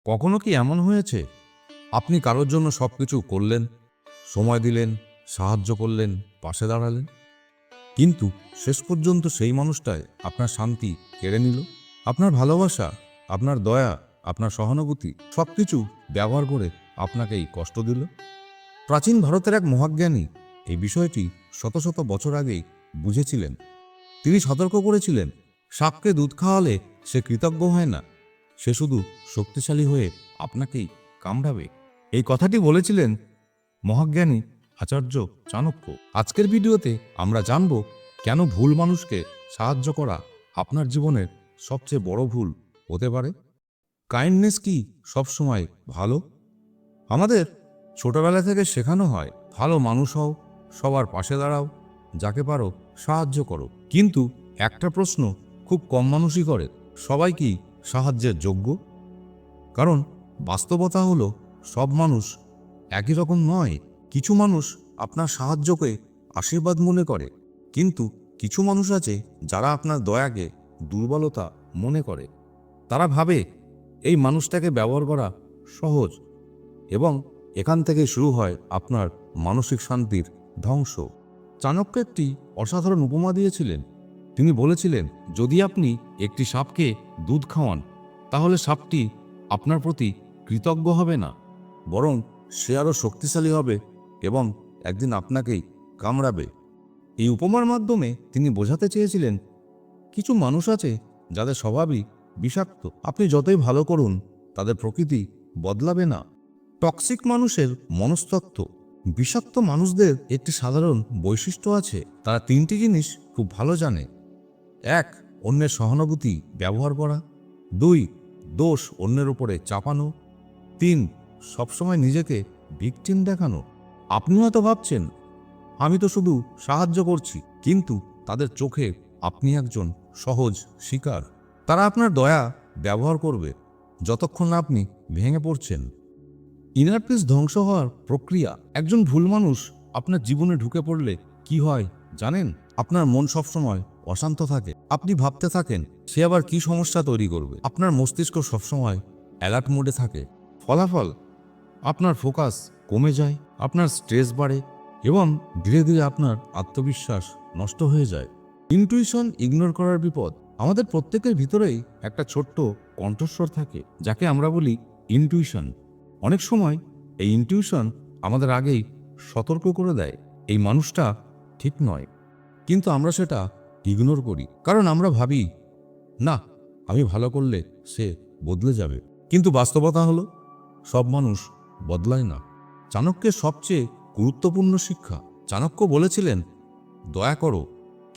কখনো কি এমন হয়েছে আপনি কারোর জন্য সবকিছু করলেন, সময় দিলেন, সাহায্য করলেন, পাশে দাঁড়ালেন, কিন্তু শেষ পর্যন্ত সেই মানুষটাই আপনার শান্তি কেড়ে নিল? আপনার ভালোবাসা, আপনার দয়া, আপনার সহানুভূতি সবকিছু ব্যবহার করে আপনাকেই কষ্ট দিল। প্রাচীন ভারতের এক মহাজ্ঞানী এই বিষয়টি শত শত বছর আগেই বুঝেছিলেন। তিনি সতর্ক করেছিলেন, সাপকে দুধ খাওয়ালে সে কৃতজ্ঞ হয় না, সে শুধু শক্তিশালী হয়ে আপনাকেই কামড়াবে। এই কথাটি বলেছিলেন মহাজ্ঞানী আচার্য চাণক্য। আজকের ভিডিওতে আমরা জানব কেন ভুল মানুষকে সাহায্য করা আপনার জীবনের সবচেয়ে বড় ভুল হতে পারে। কাইন্ডনেস কি সবসময় ভালো? আমাদের ছোটবেলা থেকে শেখানো হয়, ভালো মানুষ হও, সবার পাশে দাঁড়াও, যাকে পারো সাহায্য করো। কিন্তু একটা প্রশ্ন খুব কম মানুষই করে, সবাই কি সাহায্যের যোগ্য? কারণ বাস্তবতা হলো সব মানুষ একই রকম নয়। কিছু মানুষ আপনার সাহায্যকে আশীর্বাদ মনে করে, কিন্তু কিছু মানুষ আছে যারা আপনার দয়াকে দুর্বলতা মনে করে। তারা ভাবে এই মানুষটাকে ব্যবহার করা সহজ, এবং এখান থেকে শুরু হয় আপনার মানসিক শান্তির ধ্বংস। চাণক্য একটি অসাধারণ উপমা দিয়েছিলেন। তিনি বলেছিলেন, যদি আপনি একটি সাপকে দুধ খাওয়ান, তাহলে সাপটি আপনার প্রতি কৃতজ্ঞ হবে না, বরং সে আরও শক্তিশালী হবে এবং একদিন আপনাকেই কামড়াবে। এই উপমার মাধ্যমে তিনি বোঝাতে চেয়েছিলেন, কিছু মানুষ আছে যাদের স্বভাবই বিষাক্ত। আপনি যতই ভালো করুন, তাদের প্রকৃতি বদলাবে না। টক্সিক মানুষের মনস্তত্ত্ব। বিষাক্ত মানুষদের একটি সাধারণ বৈশিষ্ট্য আছে, তারা তিনটি জিনিস খুব ভালো জানে। 1. অন্যের সহানুভূতি ব্যবহার করা। 2. দোষ অন্যের উপরে চাপানো। 3. সবসময় নিজেকে ভিকটিম দেখানো। আপনি হয়তো ভাবছেন, আমি তো শুধু সাহায্য করছি, কিন্তু তাদের চোখে আপনি একজন সহজ শিকার। তারা আপনার দয়া ব্যবহার করবে যতক্ষণ না আপনি ভেঙে পড়ছেন। ইনার পিস ধ্বংস হওয়ার প্রক্রিয়া। একজন ভুল মানুষ আপনার জীবনে ঢুকে পড়লে কি হয় জানেন? আপনার মন সবসময় অশান্ত থাকে। আপনি ভাবতে থাকেন সে আবার কি সমস্যা তৈরি করবে। আপনার মস্তিষ্ক সবসময় অ্যালার্ট মোডে থাকে। ফলাফল, আপনার ফোকাস কমে যায়, আপনার স্ট্রেস বাড়ে, এবং ধীরে ধীরে আপনার আত্মবিশ্বাস নষ্ট হয়ে যায়। ইনটুইশন ইগনোর করার বিপদ। আমাদের প্রত্যেকের ভিতরেই একটা ছোট্ট কণ্ঠস্বর থাকে, যাকে আমরা বলি ইনটুইশন। অনেক সময় এই ইনটিউশন আমাদের আগেই সতর্ক করে দেয় এই মানুষটা ঠিক নয়, কিন্তু আমরা সেটা ইগনোর করি, কারণ আমরা ভাবি, না, আমি ভালো করলে সে বদলে যাবে। কিন্তু বাস্তবতা হলো সব মানুষ বদলায় না। চাণক্যের সবচেয়ে গুরুত্বপূর্ণ শিক্ষা। চাণক্য বলেছিলেন, দয়া করো,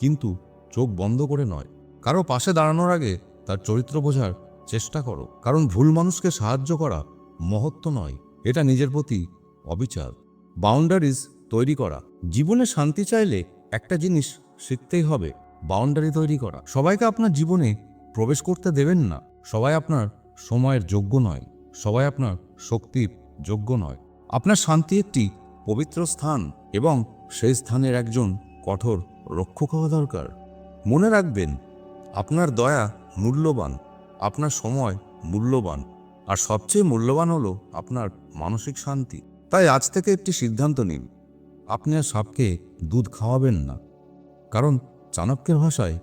কিন্তু চোখ বন্ধ করে নয়। কারো পাশে দাঁড়ানোর আগে তার চরিত্র বোঝার চেষ্টা করো, কারণ ভুল মানুষকে সাহায্য করা মহত্ব নয়, এটা নিজের প্রতি অবিচার। বাউন্ডারিজ তৈরি করা। জীবনে শান্তি চাইলে একটা জিনিস শিখতেই হবে, বাউন্ডারি তৈরি করা। সবাইকে আপনার জীবনে প্রবেশ করতে দেবেন না। সবাই আপনার সময়ের যোগ্য নয়, সবাই আপনার শক্তির যোগ্য নয়। আপনার শান্তি একটি পবিত্র স্থান, এবং সেই স্থানের একজন কঠোর রক্ষক হওয়া দরকার। মনে রাখবেন, আপনার দয়া মূল্যবান, আপনার সময় মূল্যবান, আর সবচেয়ে মূল্যবান হলো আপনার মানসিক শান্তি। তাই আজ থেকে একটি সিদ্ধান্ত নিন, আপনি আর সাপকে দুধ খাওয়াবেন না। কারণ চাণক্যের ভাষায়,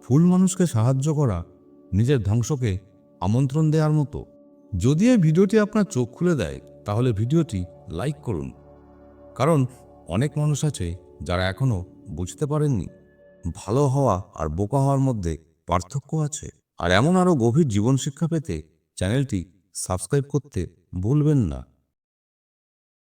ভুল মানুষকে সাহায্য করা নিজের ধ্বংসকে আমন্ত্রণ দেওয়ার মতো। যদি এই ভিডিওটি আপনার চোখ খুলে দেয়, তাহলে ভিডিওটি লাইক করুন, কারণ অনেক মানুষ আছে যারা এখনো বুঝতে পারেননি ভালো হওয়া আর বোকা হওয়ার মধ্যে পার্থক্য আছে। আর এমন আরও গভীর জীবন শিক্ষা পেতে চ্যানেলটি সাবস্ক্রাইব করতে ভুলবেন না।